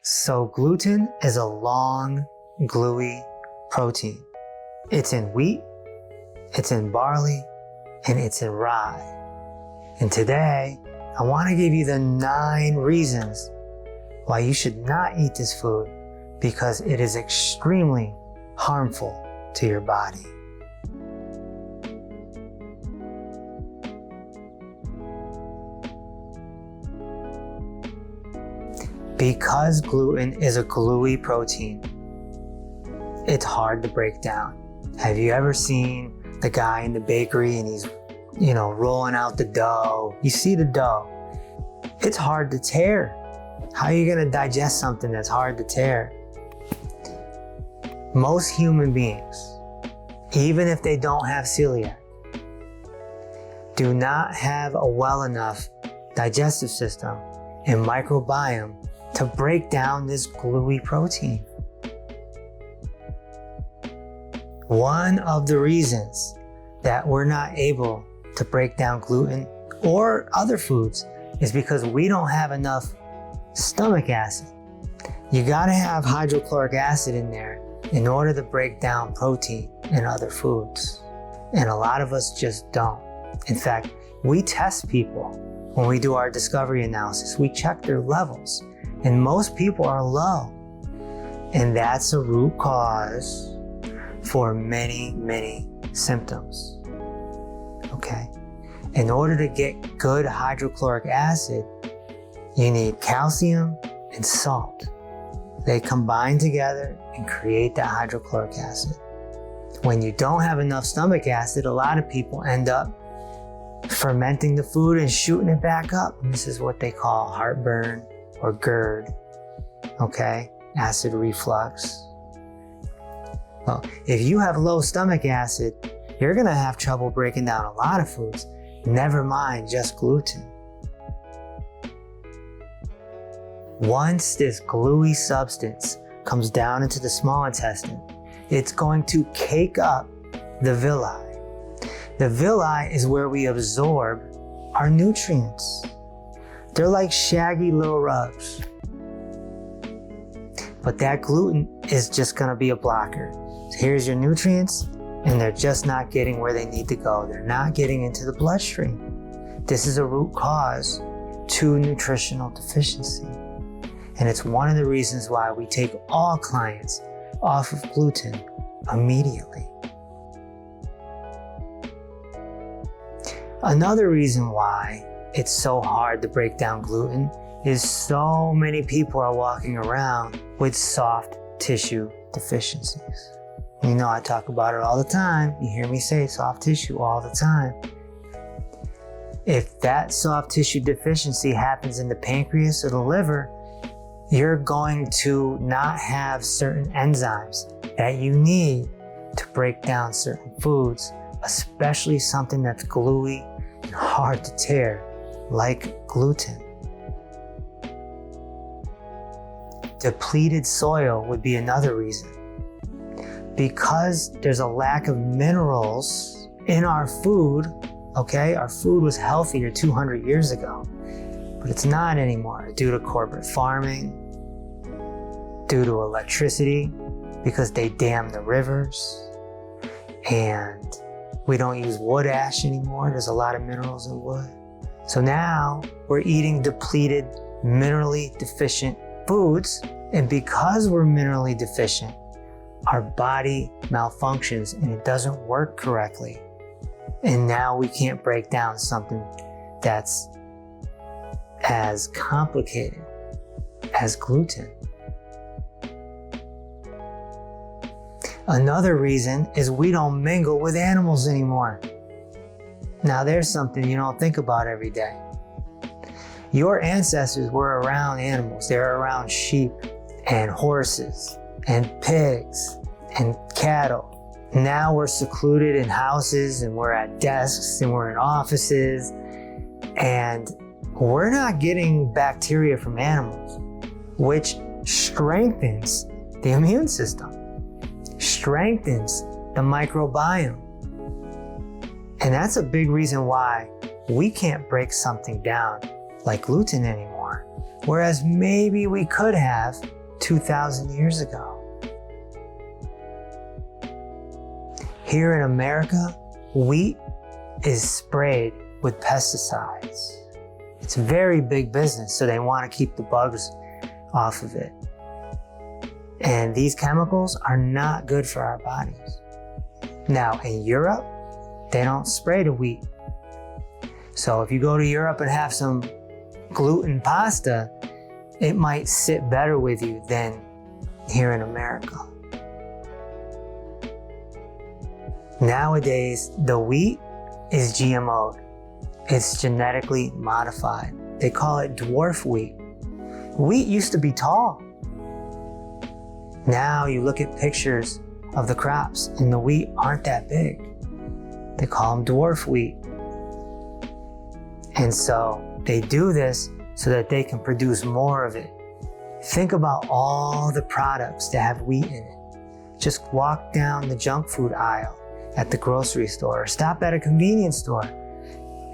So gluten is a long, gluey protein. It's in wheat, it's in barley, and it's in rye. And today, I want to give you the 9 reasons why you should not eat this food, because it is extremely harmful to your body. Because gluten is a gluey protein, it's hard to break down. Have you ever seen the guy in the bakery and he's, rolling out the dough? You see the dough. It's hard to tear. How are you going to digest something that's hard to tear? Most human beings, even if they don't have celiac, do not have a well enough digestive system and microbiome to break down this gluey protein. One of the reasons that we're not able to break down gluten or other foods is because we don't have enough stomach acid. You gotta have hydrochloric acid in there in order to break down protein in other foods. And a lot of us just don't. In fact, we test people when we do our discovery analysis. We check their levels, and most people are low. And that's a root cause for many, many symptoms. Okay? In order to get good hydrochloric acid, you need calcium and salt. They combine together and create that hydrochloric acid. When you don't have enough stomach acid, a lot of people end up fermenting the food and shooting it back up. And this is what they call heartburn or GERD, okay? Acid reflux. Well, if you have low stomach acid, you're gonna have trouble breaking down a lot of foods, never mind just gluten. Once this gluey substance comes down into the small intestine, it's going to cake up the villi. The villi is where we absorb our nutrients. They're like shaggy little rugs. But that gluten is just gonna be a blocker. So here's your nutrients, and they're just not getting where they need to go. They're not getting into the bloodstream. This is a root cause to nutritional deficiency. And it's one of the reasons why we take all clients off of gluten immediately. Another reason why it's so hard to break down gluten is so many people are walking around with soft tissue deficiencies. You know, I talk about it all the time. You hear me say soft tissue all the time. If that soft tissue deficiency happens in the pancreas or the liver, you're going to not have certain enzymes that you need to break down certain foods, especially something that's gluey and hard to tear, like gluten. Depleted soil would be another reason. Because there's a lack of minerals in our food, okay? Our food was healthier 200 years ago, but it's not anymore due to corporate farming, due to electricity, because they dam the rivers, and we don't use wood ash anymore. There's a lot of minerals in wood. So now we're eating depleted, minerally deficient foods, and because we're minerally deficient, our body malfunctions and it doesn't work correctly. And now we can't break down something that's as complicated as gluten. Another reason is we don't mingle with animals anymore. Now there's something you don't think about every day. Your ancestors were around animals. They were around sheep and horses and pigs and cattle. Now we're secluded in houses and we're at desks and we're in offices, and we're not getting bacteria from animals, which strengthens the immune system, strengthens the microbiome. And that's a big reason why we can't break something down like gluten anymore, whereas maybe we could have 2,000 years ago. Here in America, wheat is sprayed with pesticides. It's very big business, so they want to keep the bugs off of it. And these chemicals are not good for our bodies. Now, in Europe, they don't spray the wheat. So if you go to Europe and have some gluten pasta, it might sit better with you than here in America. Nowadays, the wheat is GMO'd. It's genetically modified. They call it dwarf wheat. Wheat used to be tall. Now you look at pictures of the crops and the wheat aren't that big. They call them dwarf wheat. And so they do this so that they can produce more of it. Think about all the products that have wheat in it. Just walk down the junk food aisle at the grocery store or stop at a convenience store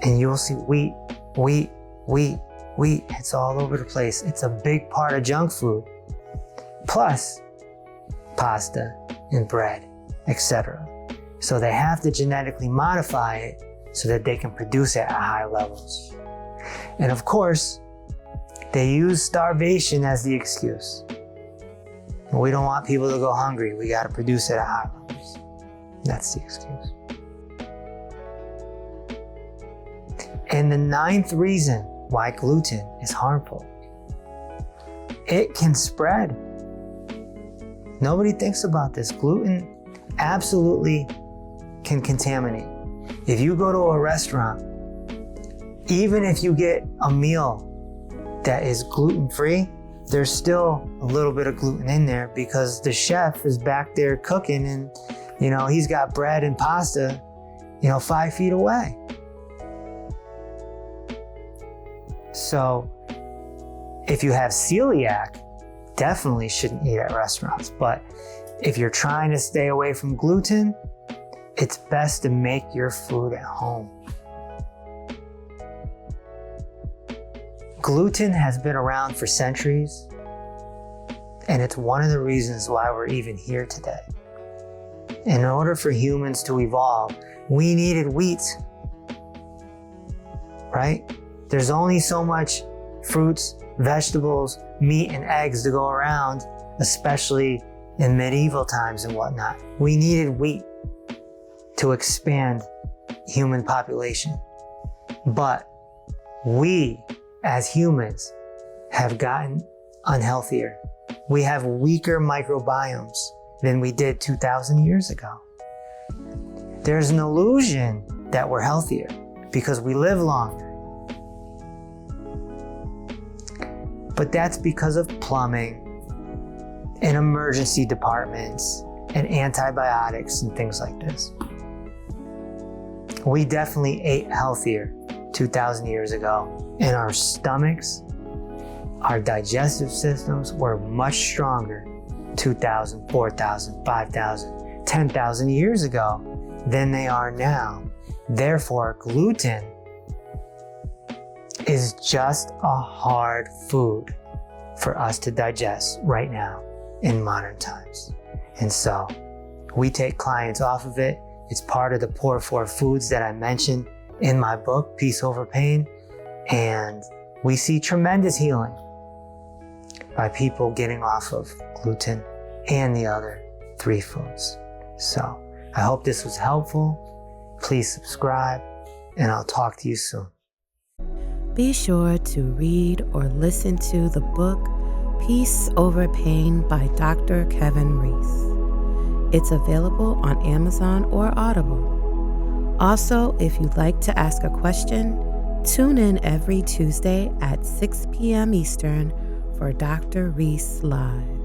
and you'll see wheat, wheat, wheat, wheat. It's all over the place. It's a big part of junk food. Plus pasta and bread, etc. So they have to genetically modify it so that they can produce it at high levels. And of course, they use starvation as the excuse. We don't want people to go hungry. We got to produce it at high levels. That's the excuse. And the ninth reason why gluten is harmful. It can spread. Nobody thinks about this. Gluten absolutely can contaminate. If you go to a restaurant, even if you get a meal that is gluten-free, there's still a little bit of gluten in there because the chef is back there cooking and, he's got bread and pasta, 5 feet away. So if you have celiac, definitely shouldn't eat at restaurants. But if you're trying to stay away from gluten, it's best to make your food at home. Gluten has been around for centuries, and it's one of the reasons why we're even here today. In order for humans to evolve, we needed wheat, right? There's only so much fruits, vegetables, meat, and eggs to go around, especially in medieval times and whatnot. We needed wheat to expand human population. But we, as humans, have gotten unhealthier. We have weaker microbiomes than we did 2,000 years ago. There's an illusion that we're healthier because we live longer. But that's because of plumbing and emergency departments and antibiotics and things like this. We definitely ate healthier 2,000 years ago, and our stomachs, our digestive systems were much stronger 2,000, 4,000, 5,000, 10,000 years ago than they are now. Therefore, gluten is just a hard food for us to digest right now in modern times. And so we take clients off of it. It's part of the Poor 4 foods that I mentioned in my book, Peace Over Pain. And we see tremendous healing by people getting off of gluten and the other 3 foods. So I hope this was helpful. Please subscribe, and I'll talk to you soon. Be sure to read or listen to the book Peace Over Pain by Dr. Kevin Reese. It's available on Amazon or Audible. Also, if you'd like to ask a question, tune in every Tuesday at 6 p.m. Eastern for Dr. Reese Live.